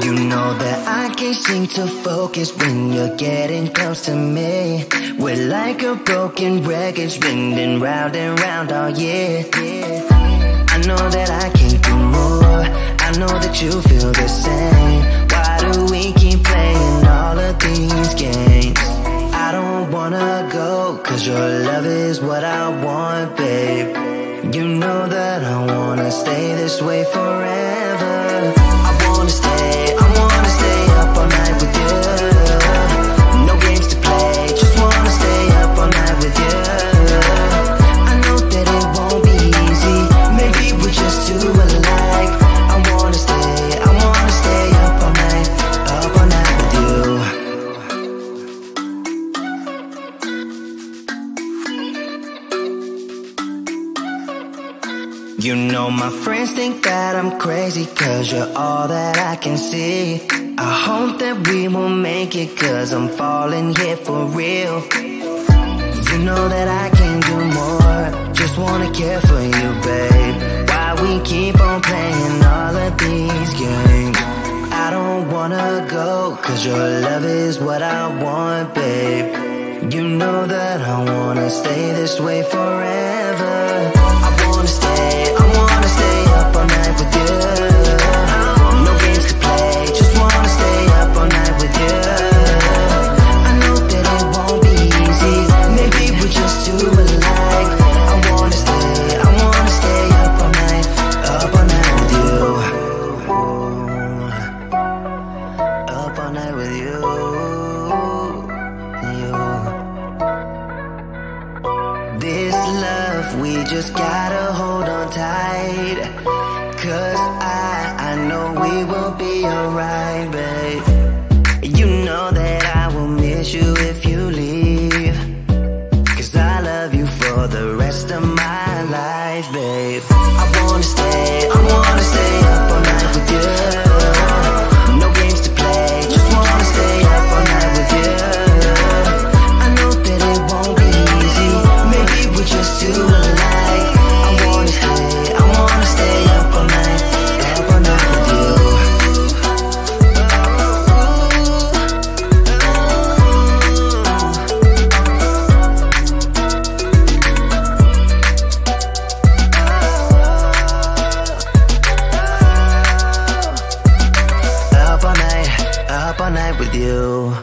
You know that I can't seem to focus when you're getting close to me. We're like a broken record spinning round and round all year. I know that I can't do more, I know that you feel the same. Why do we keep playing all of these games? I don't wanna go, cause your love is what I want, babe. You know that I wanna stay this way forever. I wanna stay up all night with you. No games to play, just wanna stay up all night with you. I know that it won't be easy, maybe we're just too alike. I wanna stay up all night with you. You know my friends think that I'm crazy, cause you're all that I can see. I hope that we will make it, cause I'm falling here for real. You know that I can do more, just wanna care for you, babe. Why we keep on playing all of these games? I don't wanna go, cause your love is what I want, babe. You know that I wanna stay this way forever. I wanna stay up all night with you. No games to play, just wanna stay up all night with you. I know that it won't be easy, maybe we're just too alike. I wanna stay up all night with you. Up all night with you. This love, we just gotta hold on tight, cause I know we will be alright, babe. You know that I will miss you if you leave, cause I love you for the rest of my life, babe. I wanna stay up all night with you. No games to play, just wanna stay up all night with you. I know that it won't be easy, maybe we're just too alike. I wanna stay up all night with you. Up all night with you.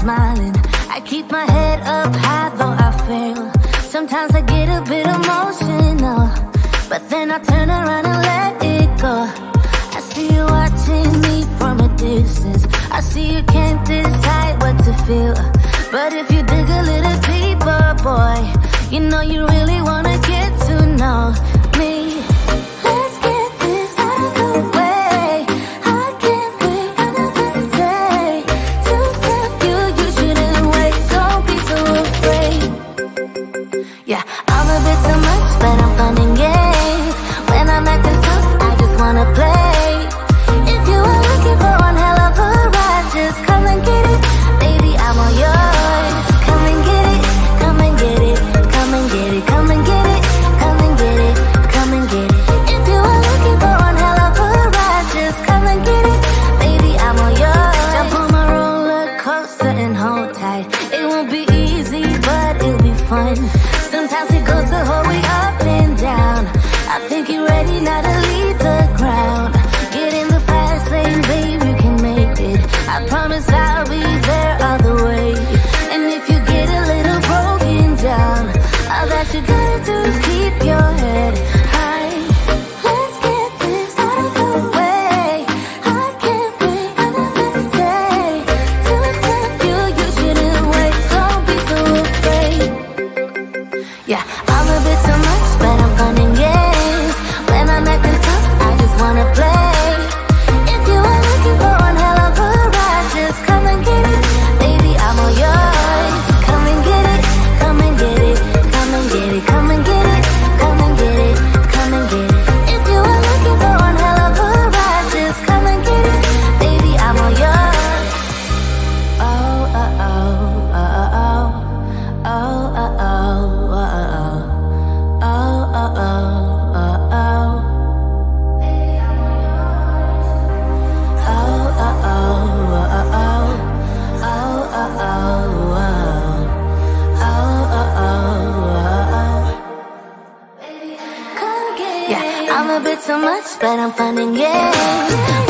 smiling. I keep my head up high though I fail. Sometimes I get a bit emotional, but then I turn around and let it go. I see you watching me from a distance. I see you can't decide what to feel, but if you dig a little deeper, boy, you know you really wanna get to know me. Let's get this out of the way. I can't wait another day to tell you you shouldn't wait. Don't be so afraid. Yeah, I'm a bit too much, but I'm fun and games. When I'm acting tough, I just wanna play. If you are looking for one hell of a ride, just come and get it. Baby, I'm all yours. Come and get it, come and get it, come and get it, come and get it, come and get it, come and get it. If you are looking for one hell of a ride, just come and get it. Baby, I'm all yours. Jump on my roller coaster and hold tight. It won't be easy, but it'll be fun. Sometimes it goes the whole way up and down. I think you're ready now to leave the ground. Get in the fast lane, babe, you can make it. I promise I'll be there all the way. And if you get a little broken down, all that you gotta do is keep your head high. Let's get this out of the way. I can't wait another day to tell you you shouldn't wait. Don't be so afraid. Yeah, I'm a bit too much, but I'm fun and games. When I'm acting tough, I just wanna play. If you are looking for one hell of a ride, just come and get it. Baby, I'm all yours. Come and get it, come and get it, come and get it, come and get it, come and get it, come and get it. If you are looking for one hell of a ride, just come and get it. Baby, I'm all yours. Oh, oh, oh, oh, oh, oh, oh, oh, oh, oh, oh, oh, oh. Yeah, I'm a bit too much, but I'm fun and games.